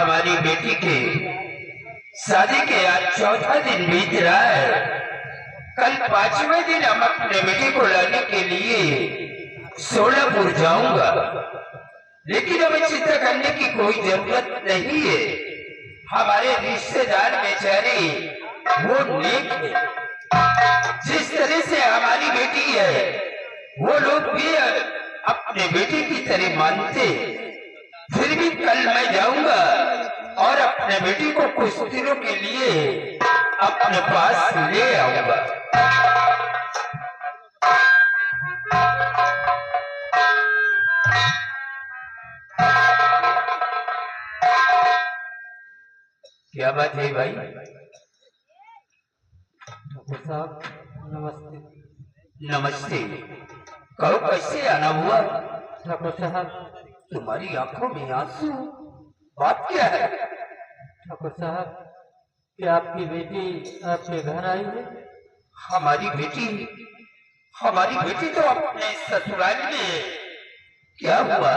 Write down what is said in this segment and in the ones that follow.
हमारी बेटी के शादी के आज चौथा दिन बीत रहा है। कल 5वें दिन हम अपने बेटी को लाने के लिए सोलापुर जाऊंगा, लेकिन हमें चिंता करने की कोई जरूरत नहीं है। हमारे रिश्तेदार बेचारे वो नेक है, जिस तरह से हमारी बेटी है वो लोग भी अपने बेटी की तरह मानते। फिर भी कल मैं जाऊंगा और अपने बेटी को कुछ दिनों के लिए अपने पास ले आऊंगा। क्या बात है भाई? ठाकुर साहब नमस्ते। नमस्ते। कहो कैसे आना हुआ? ठाकुर साहब तुम्हारी आंखों में आंसू, बात क्या है? ठाकुर साहब क्या आपकी बेटी आपके घर आई है? हमारी बेटी तो अपने ससुराल में है। क्या हुआ?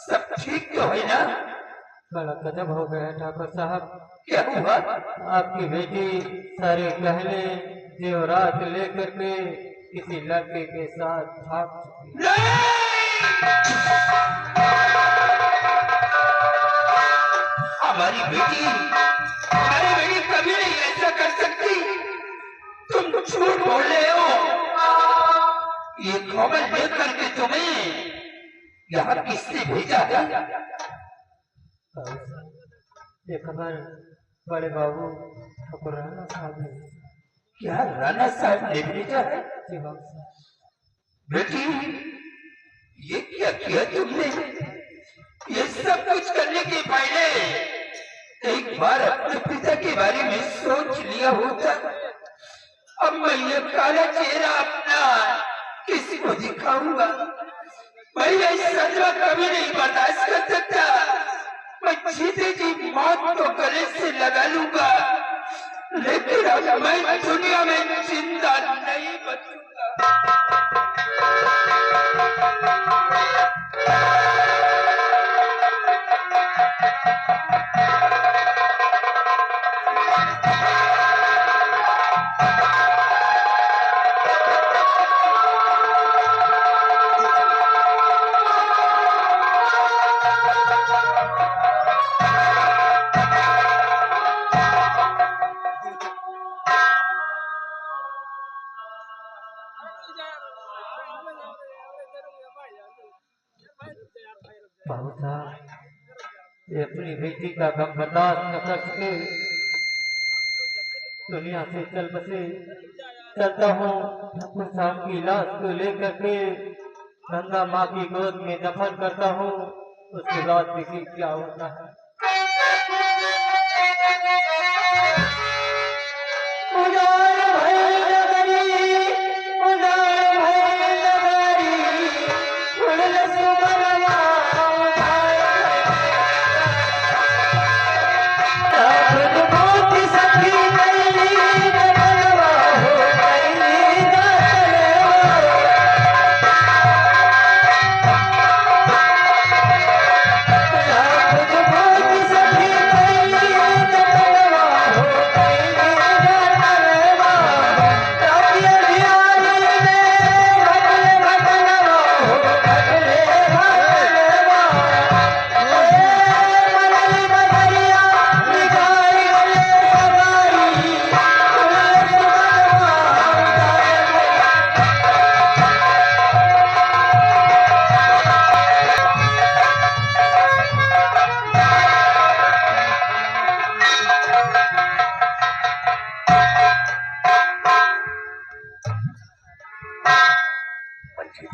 सब ठीक तो है ना? बड़ा गजब हो गया ठाकुर साहब। क्या हुआ? आपकी बेटी सारे गहने जेवरात लेकर के किसी लड़के के साथ भाग चुकी है। हमारी बेटी कभी नहीं ऐसा कर सकती। तुम झूठ बोल रहे हो। ये खबर लेकर के तुम्हें यहाँ किसने भेजा है? ये खबर बड़े बाबू ठाकुर राणा साहब ने। क्या राणा साहब ने भेजा है? जी बाबू साहब। बेटी ये क्या किया तुमने? ये सब कुछ करने के पहले एक बार अपने पिता के बारे में सोच लिया होता। अब मैं ये काला चेहरा अपना किसी को दिखाऊंगा? मैं ये सजा कभी नहीं बर्दाश्त कर सकता। मैं जीते जी मौत को गले से लगा लूंगा, लेकिन अब मैं दुनिया में जिंदा नहीं बचूंगा। बाबू साहब ये अपनी बेटी का गम बर्दाश्त न कर सके दुनिया से चल बसे। चलता हूँ ठाकुर साहब की लाश को लेकर के गंगा माँ की गोद में दफन करता हूँ। उसके बाद देखिए क्या होता है।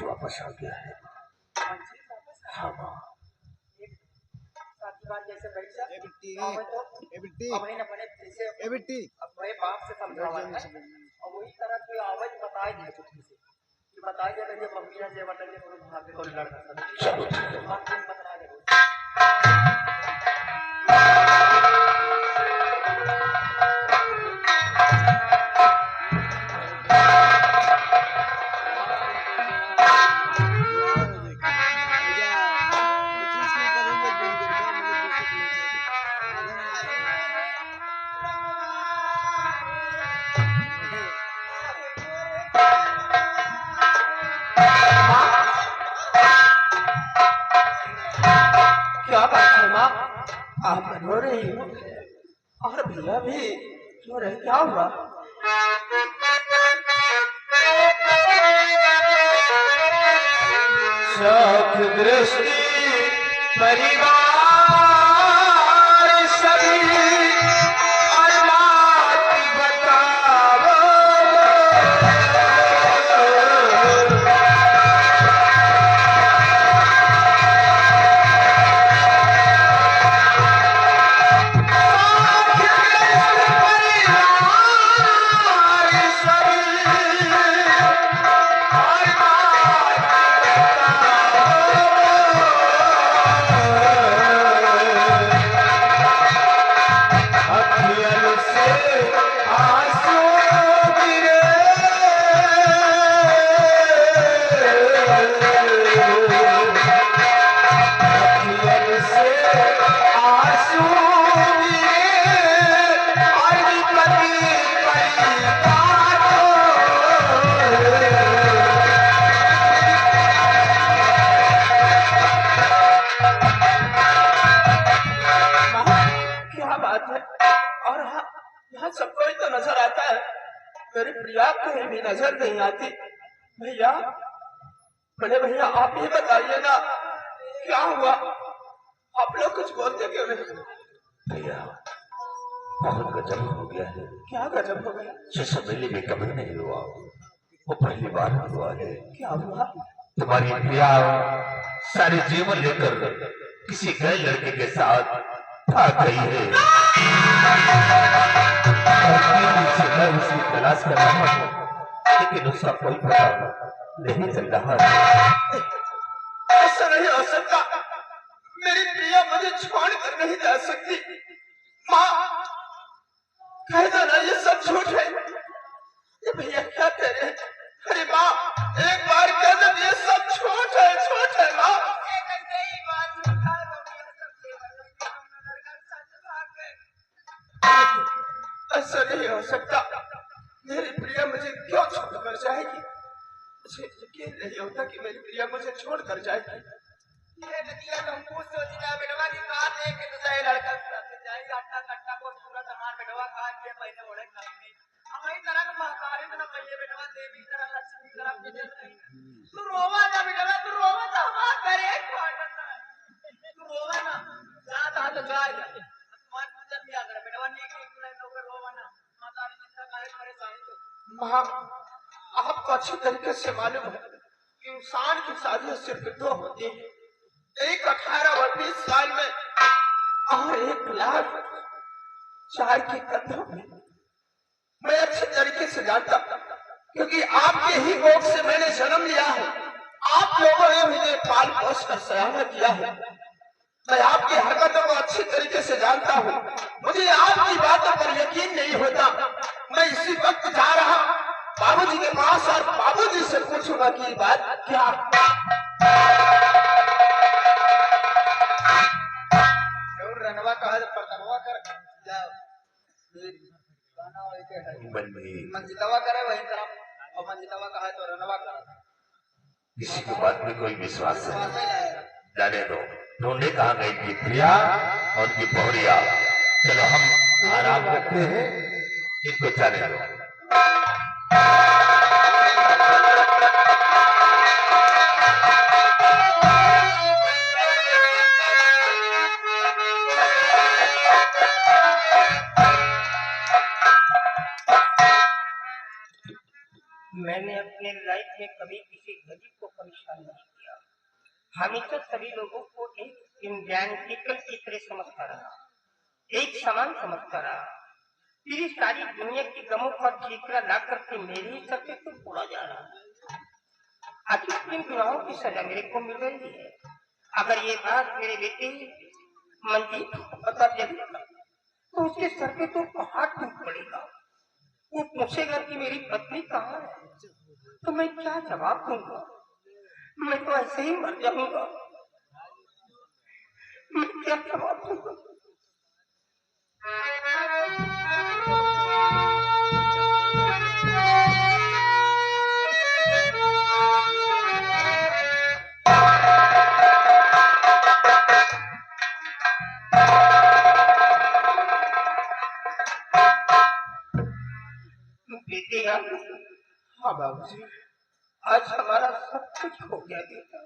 वापस आ गया है। हाँ अपने बाप से समझावा है और वही तरह की आवाज बताई दी कि बताई दे रही मम्मी से बताइए भाग को लड़का चलो बता दे। क्या बात है माँ, आप रो रही हो और भैया भी रो रहे, क्या हुआ? शौक दृष्टि परिवार सभी और बात बताओ। क्या बात है? और यहाँ सब कोई तो नजर आता है, मेरी प्रिया कहीं भी नजर नहीं आती। भैया, बड़े भैया, आप ही बताइए ना, क्या हुआ? आप लोग कुछ बोलते क्यों नहीं? भैया बहुत गजब हो गया है। क्या गजब हो गया? जिस मेले में कभी नहीं हुआ वो पहली बार हुआ है। क्या हुआ? तुम्हारी प्रिया सारे जीवन लेकर किसी गए लड़के के साथ भाग गई है। मैं उसकी तलाश कर रहा हूँ, लेकिन उसका कोई पता नहीं चल रहा है। ऐसा नहीं हो सकता, मेरी प्रिया मुझे छोड़ कर नहीं जा सकती। माँ, कह दो ना ये सब झूठ है। ये भैया क्या कह रहे हैं? अरे माँ, एक बार कह दो ये सब झूठ है माँ। ऐसा नहीं हो सकता, मेरी प्रिया मुझे क्यों छोड़कर जाएगी? मुझे यकीन नहीं होता कि मेरी प्रिया मुझे छोड़कर जाएगी। ये नदिया तुमको सोचना बेटवा की कार लेके तो जाए लड़का जाएगा अट्टा कट्टा को पूरा सामान बेटवा खा के पैसे बड़े खाएंगे। हमारी तरह का महकारी में ना पहिए बेटवा देवी तरह लक्ष्मी तरह पूजन नहीं। तू रोवा ना बेटवा, तू रोवा तो हमारा करे खाना। तू रोवा ना, जा तो जाएगा। तुम्हारी पूजन भी आकर बेटवा नीक नीक ले लोग रोवा ना। महकारी चिंता करे परेशानी तो। माँ, आपको अच्छी तरीके से मालूम है कि इंसान की शादी सिर्फ दो होती है, एक 18 और 20 साल में और 1,04,000 के कंधों में। मैं अच्छे तरीके से जानता क्योंकि आपके ही कोख से मैंने जन्म लिया है। आप लोगों ने मुझे पाल पोस कर सयाना किया है। मैं आपकी हरकतों को अच्छी तरीके से जानता हूँ। मुझे आपकी बातों पर यकीन नहीं होता। मैं इसी वक्त जा रहा बाबूजी के पास और बाबूजी से पूछूंगा कि ये बात क्या। रनवा कहा परतनवा कर जाओ, मंजिलवा करे वही तरफ, और मंजिलवा कहा तो रनवा करा। किसी की बात में कोई विश्वास नहीं, जाने दो। ढूंढे कहाँ गई थी प्रिया और उनकी बहुरिया। चलो हम आराम करते हैं, इनको जाने दो। मैंने अपने लाइफ में कभी किसी गरीब को परेशान नहीं किया। हमेशा सभी लोगों को एक इडेंटिकल की तरह समझता रहा, एक समान समझता रहा। फिर सारी दुनिया की गमों पर ठीकरा ला करके मेरे ही सर पे तो पूरा जा रहा। आखिर किन गुनाहों की सजा मेरे को मिल रही है? अगर ये बात मेरे बेटे मंजीत को पता चलेगा तो उसके सर पे तो पहाड़ टूट पड़ेगा। वो पूछेगा कि मेरी पत्नी कहाँ है, तो मैं क्या जवाब दूंगा? मैं तो ऐसे ही मर जाऊंगा। मैं क्या जवाब दूंगा? प्रिया। हाँ बाबूजी। आज हमारा सब कुछ हो गया बेटा।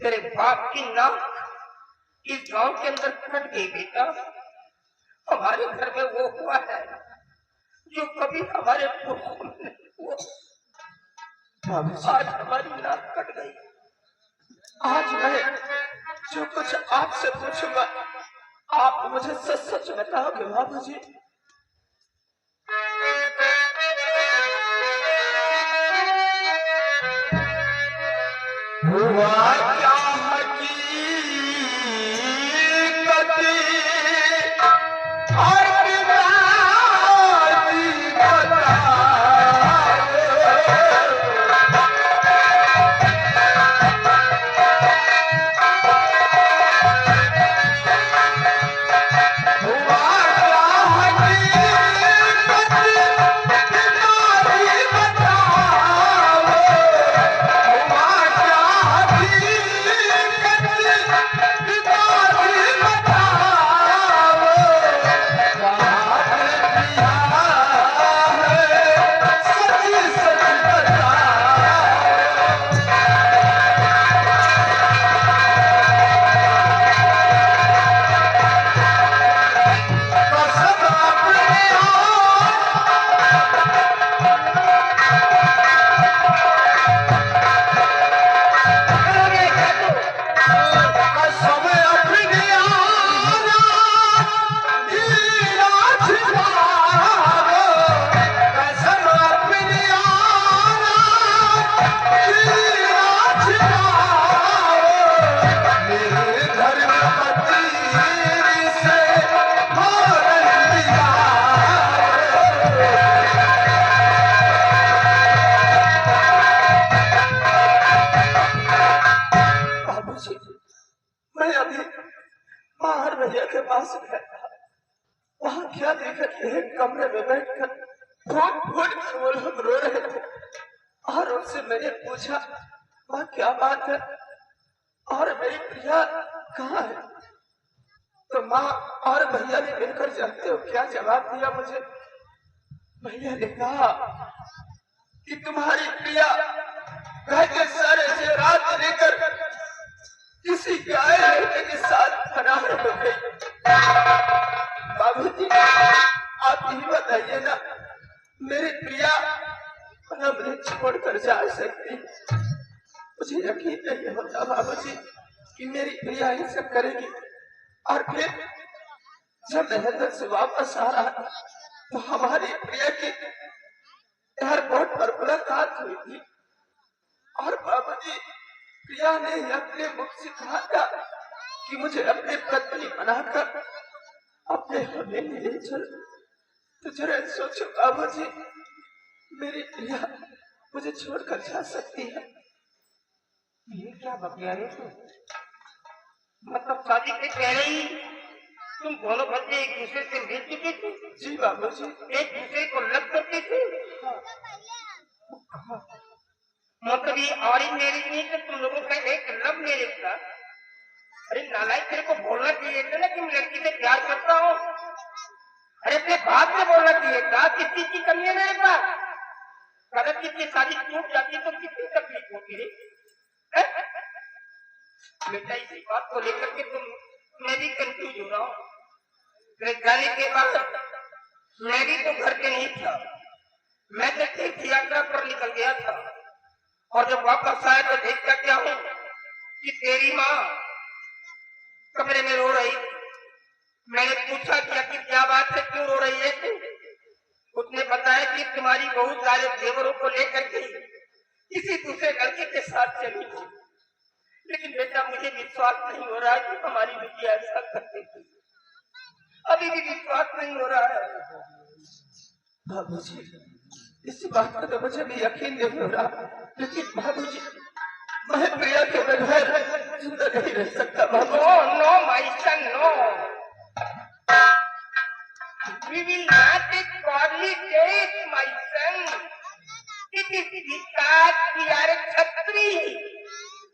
तेरे बाप की नाक इस गांव के अंदर कट गई बेटा। हमारे घर में वो हुआ है जो कभी हमारे पुरखों में नहीं हुआ। बाबूजी आज हमारी नाक कट गई। आज मैं जो कुछ आपसे पूछूंगा आप मुझे सच सच बताओगे बाबूजी? हुआ क्या हकीकत और बिताई बताओ। हुआ क्या हकीकत बिताई बताओ। हुआ क्या हकीकत बिताई बताओ। बात किया है सच सच बताओ। कसम अपने कसम अपने हीरा छिपाओ। कसम अपने हीरा छिपाओ। मेरे घर में पति से मारन दिया। बाबूजी मैं अभी बाहर भैया के पास गया था। वहां क्या देखा कि एक कमरे में बैठकर फूट फूट कर वो लोग रो रहे थे और उनसे मैंने पूछा वह क्या बात है और मेरी प्रिया कहाँ है? तो माँ और भैया ने मिलकर जानते हो क्या जवाब दिया मुझे? भैया ने कहा कि तुम्हारी प्रिया घर के सारे जेवरात लेकर किसी गाय लड़के के साथ फरार हो गई। बाबूजी आप ही बताइए ना मेरी प्रिया मुझे छोड़कर जा सकती? मुझे यकीन नहीं होता बाबूजी कि मेरी प्रिया ये सब करेगी। और फिर जब लंदन से वापस आ रहा तो हमारी प्रिया की एयरपोर्ट पर मुलाकात हुई थी और बाबूजी प्रिया ने अपने मुख से कहा था कि मुझे अपनी पत्नी बनाकर अपने हवेली ले चल। तो जरा सोचो बाबूजी मेरी प्रिया मुझे छोड़कर जा सकती है? ये क्या बकिया है तू? मतलब शादी के पहले ही तुम दोनों बच्चे एक दूसरे से मिल चुके थे? जी बाबूजी। एक दूसरे को लग करते थे? मतलब ये ऑरेंज मैरिज नहीं कि तुम लोगों का एक लव मैरिज था? अरे नालायक तेरे को बोलना चाहिए था ना कि मैं लड़की से प्यार करता हूँ। अरे अपने बाप से बोलना चाहिए था किस चीज की कमी है मेरे पास? अगर कितनी शादी टूट जाती तो कितनी तकलीफ होती है? बेटा इसी बात को लेकर के मैं भी कंफ्यूज हो रहा हूँ। मेरे जाने के बाद मैं भी तो घर पे नहीं था। मैं तो तीर्थ यात्रा पर निकल गया था और जब वापस आया तो देखता क्या हूँ कि तेरी माँ कमरे में रो रही थी। मैंने पूछा कि आखिर क्या बात है, क्यों रो रही है? उसने बताया कि तुम्हारी बहू सारे जेवरों को लेकर के किसी दूसरे लड़के के साथ चली गई। लेकिन बेटा मुझे विश्वास नहीं हो रहा है कि हमारी बिटिया ऐसा करती थी। अभी भी विश्वास नहीं हो रहा है। बाबूजी इस बात का तो मुझे भी यकीन नहीं हो रहा। लेकिन बाबूजी मैं प्रिया के बगैर जिंदा नहीं रह सकता। बाबू no my son no. We will not take godly death, my son. It is because we are a Khatri.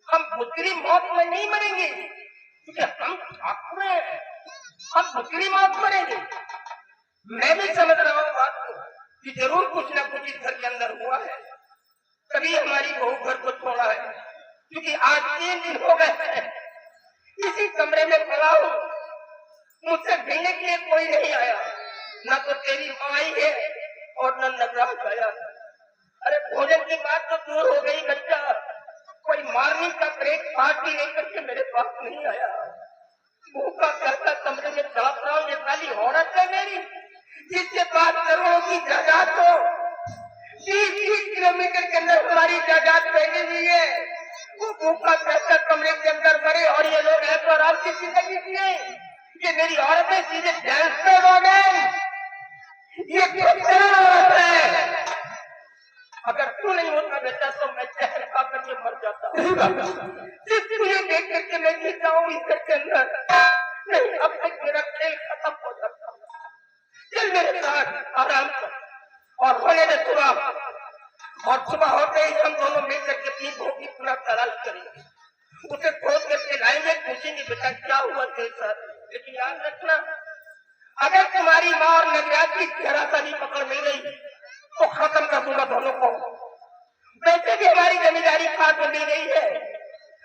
हम बुकरी मौत में नहीं मरेंगे क्योंकि हम ठाकुर हैं। हम बुकरी मौत मरेंगे। मैं भी समझ रहा हूँ बात को, कि जरूर कुछ ना कुछ इस घर के अंदर हुआ है, तभी हमारी बहू घर को छोड़ा है। क्योंकि आज 3 दिन हो गए हैं इसी कमरे में पड़ा हूँ, मुझसे भिड़ने के लिए कोई नहीं आया, न तो तेरी माँ आई है और न नगराज आया। अरे भोजन की बात तो दूर हो गई बच्चा, कोई मॉर्निंग का ब्रेकफास्ट ही लेकर के मेरे पास नहीं आया। भूखा प्यासा कमरे में तड़प रहा हूँ, ये साली औरत है मेरी जिससे बात करोड़ों की जायदाद हो, 20-30 किलोमीटर के अंदर हमारी जायदाद फैली हुई है। वो भूखा प्यासा कमरे के अंदर मरे और ये लोग ऐसा आराम की जिंदगी जिए। ये मेरी औरत है, सीधे गैंगस्टर हो गए। ये औरत है। अगर तू नहीं होता बेटा तो मैं जहर खा करके मर जाता। सिर्फ तुझे देख करके मैं जीत जाऊँ इस घर के अंदर, नहीं अब तक मेरा खेल खत्म हो जाता। चल मेरे साथ आराम कर और होने दे सुबह, और सुबह होते ही हम दोनों मिलकर के अपनी बहू की पूरा तलाश करेंगे, उसे खोज करके लाएंगे, पूछेंगे बेटा क्या हुआ तेरे साथ। लेकिन याद रखना, अगर तुम्हारी माँ और नगराज की जरा सा भी पकड़ मिल गई तो खत्म कर दूंगा दोनों को। वैसे भी हमारी जमींदारी खाद में मिल गई है,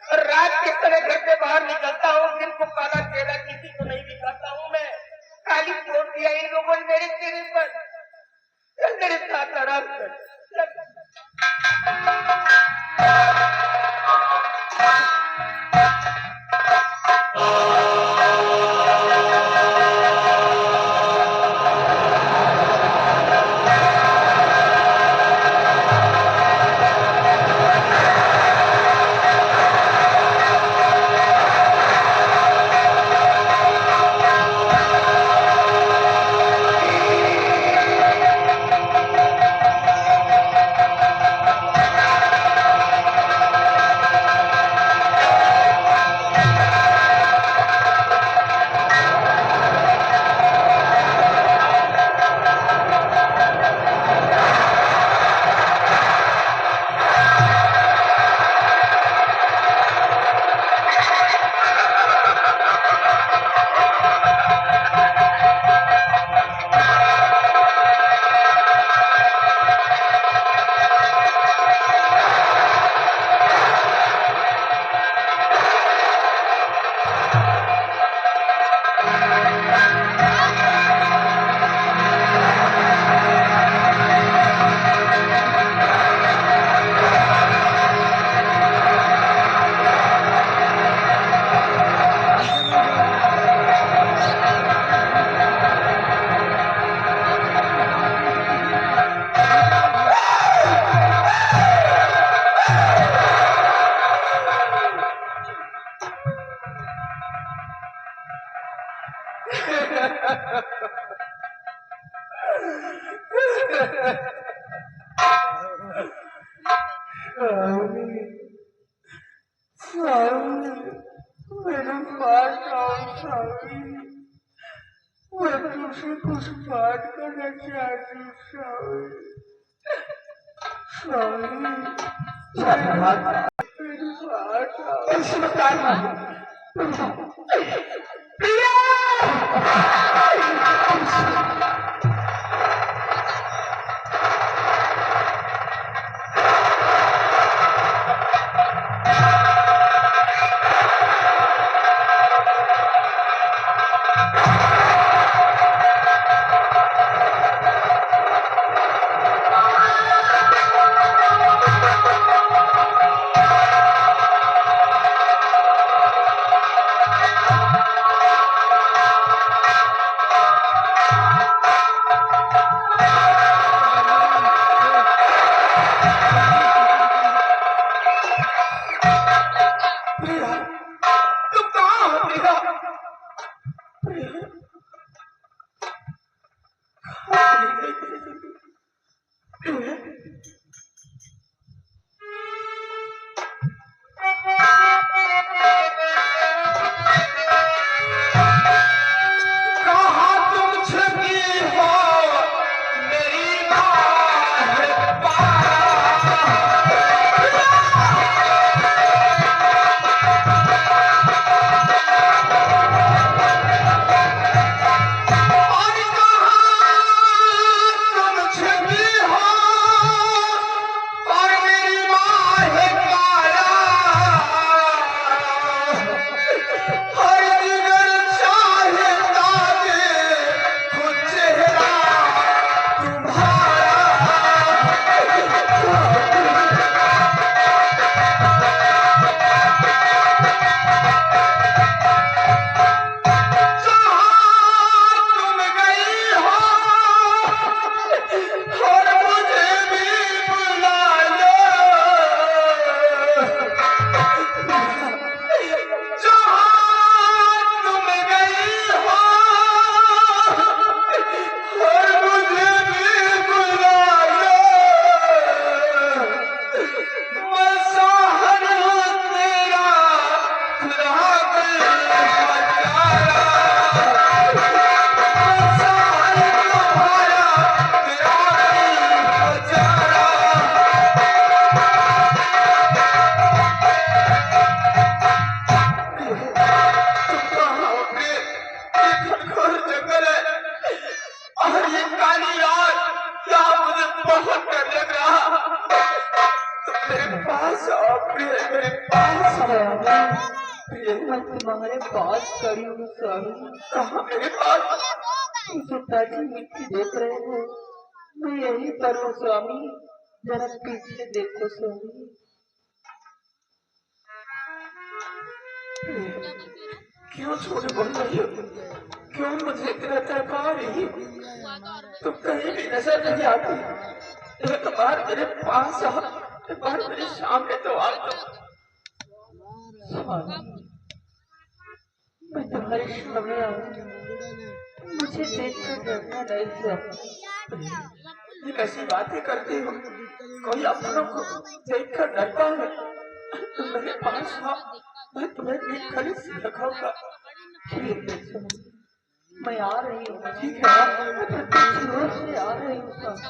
और रात के समय घर से बाहर निकलता हूँ, दिन को काला चेहरा किसी को नहीं दिखाता हूँ मैं। खाली छोड़ दिया इन लोगों ने मेरे चेहरे पर। चल मेरे साथ आराम कर। कुछ बात करना चाहती हूँ मैं तुम्हारे पास खड़ी हूँ स्वामी। कहाँ मेरे पास? जो ताजी मिट्टी देख रहे हो मैं यही पर हूँ स्वामी, जरा पीछे देखो स्वामी। क्यों झूठ बोल रही हो? क्यों मुझे इतना तड़पा रही हो? तुम कहीं भी नजर नहीं आती। एक बार मेरे पास आओ, एक बार मेरे सामने तो आओ। मैं तुम्हारे सामने आऊँ, मुझे देखकर डरना नहीं स्वामी। ये कैसी बातें करती हो? कोई अपनों को देखकर डरता है? तुम मेरे पास आओ, मैं तुम्हें ठीक खड़ी से रखाऊंगा। ठीक है स्वामी, मैं आ रही हूँ। ठीक है, मैं कुछ जोर से आ रही हूँ स्वामी।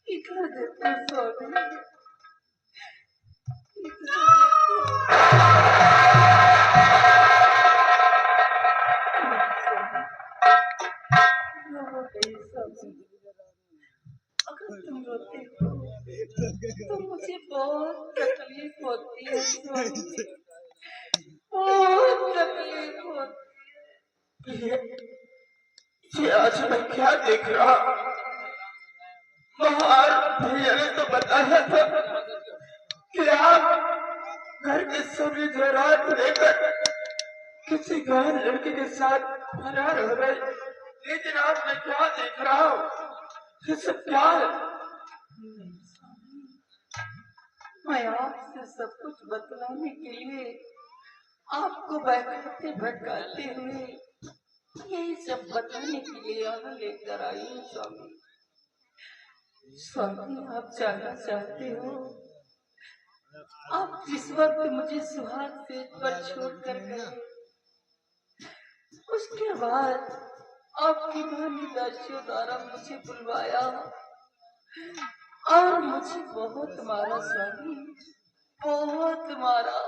इधर देखो स्वामी, अगर तुम रोते हो तो मुझे बहुत तकलीफ होती है स्वामी, बहुत तकलीफ होती है। ये आज मैं क्या देख रहा? महार भैया ने तो बताया था कि आप घर के सभी जेवरात लेकर किसी गैर लड़के के साथ फरार हो गए, लेकिन आज मैं क्या देख रहा हूँ? ये सब क्या है? मैं आपसे सब कुछ बतलाने के लिए आपको बहकाते भटकाते हुए यही सब बताने के लिए यहाँ लेकर आई हूँ स्वामी। स्वामी, आप जानना चाहते हो, आप जिस वक्त मुझे सुहाग से पर छोड़ कर गए, उसके बाद आपकी मानी दर्शोदारा मुझे बुलवाया और मुझे बहुत मारा स्वामी, बहुत मारा।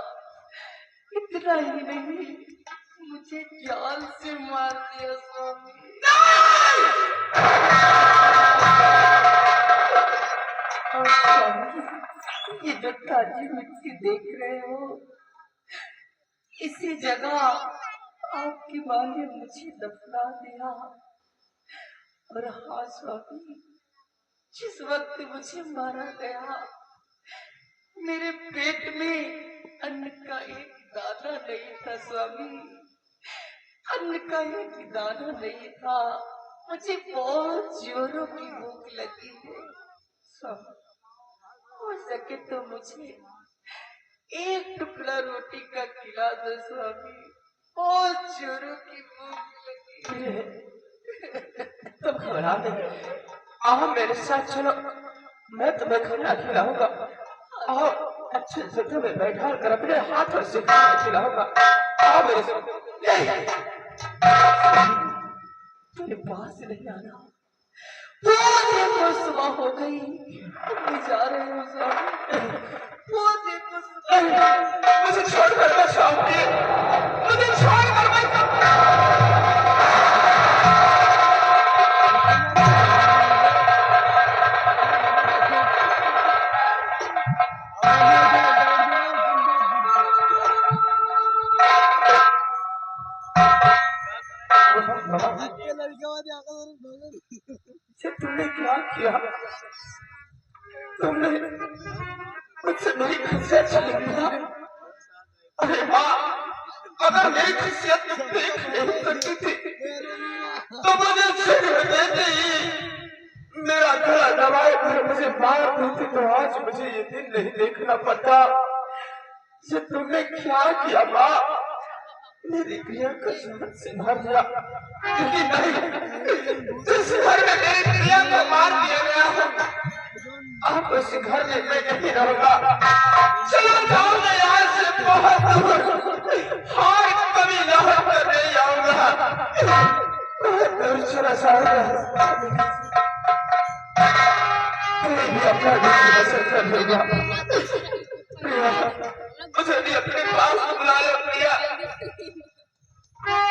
इतना ही नहीं, मुझे जान से मार दिया स्वामी। और स्वामी, ये जो ताजी मिट्टी देख रहे हो, इसी जगह आपकी माँ ने मुझे दफना दिया। और हाँ स्वामी, जिस वक्त मुझे मारा गया, मेरे पेट में अन्न का एक दाना नहीं था स्वामी, अन्न का एक दाना नहीं था। मुझे बहुत जोरों की भूख लगी है स्वामी, हो सके तो मुझे एक टुकड़ा रोटी का खिला दो स्वामी, बहुत जोरों की भूख लगी है। तुम घबरा नहीं, आओ मेरे साथ चलो, मैं तुम्हें खाना खिलाऊंगा। आओ, अच्छे से तुम्हें बैठा कर अपने हाथों से खाना खिलाऊंगा। आओ मेरे साथ। तेरे पास नहीं आना, वो देखो सुबह हो गई, मैं जा रही हूँ स्वामी। वो देखो सुबह, मुझे छोड़कर मत जाओ, मुझे छोड़कर मत जाओ। तुमने क्या किया? तुमने मुझसे मेरी खसियत छीन लिया। अरे माँ, अगर मेरी खसियत तुम देख नहीं सकती थी तो मुझे जन्म देते ही मेरा गला दबाए कर मुझे मार देती, तो आज मुझे ये दिन नहीं देखना पड़ता। ये तुमने क्या किया माँ? मेरी प्रिया को जान से मार दिया, लेकिन नहीं, जिस घर में मेरी प्रिया को मार दिया गया है, आप उस घर में मैं नहीं रहूंगा। चलो जाओ, मैं यहाँ से बहुत दूर, हाय कभी लौट कर नहीं आऊंगा। बहुत दूर चला जाऊंगा, कोई भी अपना दुख बसर कर लेगा। प्रिया, मुझे भी अपने पास बुला लो प्रिया। हम